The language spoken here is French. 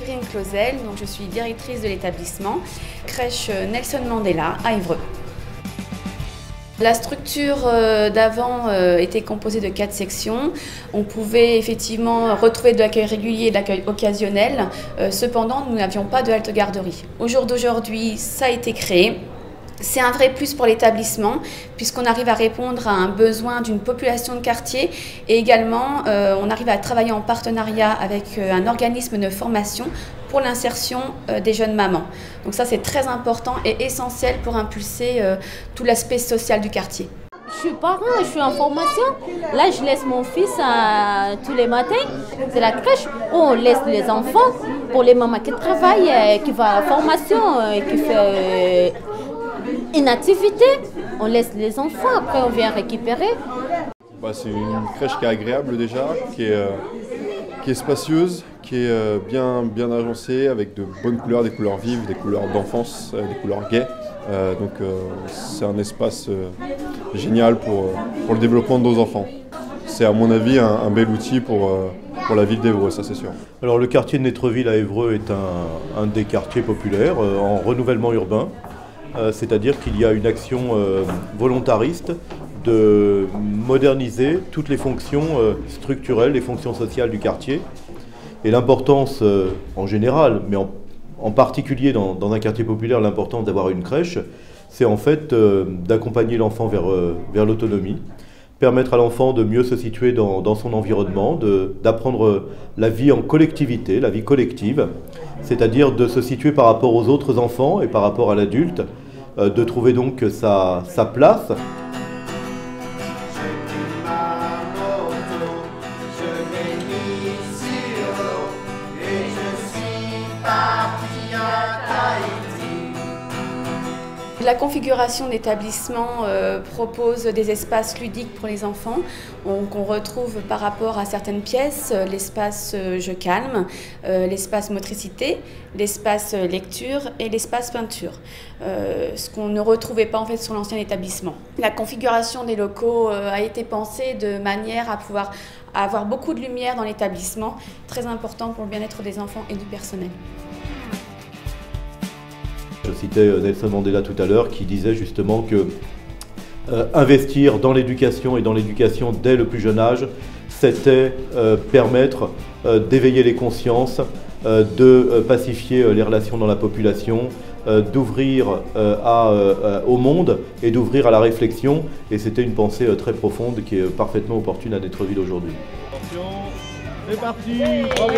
Séverine Clausel, donc je suis directrice de l'établissement, crèche Nelson Mandela à Évreux. La structure d'avant était composée de 4 sections. On pouvait effectivement retrouver de l'accueil régulier et de l'accueil occasionnel. Cependant, nous n'avions pas de halte-garderie. Au jour d'aujourd'hui, ça a été créé. C'est un vrai plus pour l'établissement puisqu'on arrive à répondre à un besoin d'une population de quartier et également on arrive à travailler en partenariat avec un organisme de formation pour l'insertion des jeunes mamans. Donc ça c'est très important et essentiel pour impulser tout l'aspect social du quartier. Je suis parent, je suis en formation. Là, je laisse mon fils tous les matins. C'est la crèche où on laisse les enfants pour les mamans qui travaillent, qui vont à la formation, qui fait une activité. On laisse les enfants, après on vient récupérer. C'est une crèche qui est agréable déjà, qui est spacieuse, qui est bien agencée, avec de bonnes couleurs, des couleurs vives, des couleurs d'enfance, des couleurs gaies. Donc c'est un espace génial pour le développement de nos enfants. C'est à mon avis un bel outil pour la ville d'Évreux, ça c'est sûr. Alors le quartier de Nétreville à Évreux est un des quartiers populaires en renouvellement urbain. C'est-à-dire qu'il y a une action volontariste de moderniser toutes les fonctions structurelles, les fonctions sociales du quartier. Et l'importance en général, mais en particulier dans un quartier populaire, l'importance d'avoir une crèche, c'est en fait d'accompagner l'enfant vers l'autonomie, permettre à l'enfant de mieux se situer dans son environnement, d'apprendre la vie en collectivité, la vie collective, c'est-à-dire de se situer par rapport aux autres enfants et par rapport à l'adulte, de trouver donc sa place. La configuration d'établissement propose des espaces ludiques pour les enfants qu'on retrouve par rapport à certaines pièces, l'espace jeu calme, l'espace motricité, l'espace lecture et l'espace peinture, ce qu'on ne retrouvait pas en fait sur l'ancien établissement. La configuration des locaux a été pensée de manière à pouvoir avoir beaucoup de lumière dans l'établissement, très important pour le bien-être des enfants et du personnel. Je citais Nelson Mandela tout à l'heure qui disait justement que investir dans l'éducation et dans l'éducation dès le plus jeune âge, c'était permettre d'éveiller les consciences, de pacifier les relations dans la population, d'ouvrir au monde et d'ouvrir à la réflexion. Et c'était une pensée très profonde qui est parfaitement opportune à Nétreville aujourd'hui. Attention, c'est parti, bravo.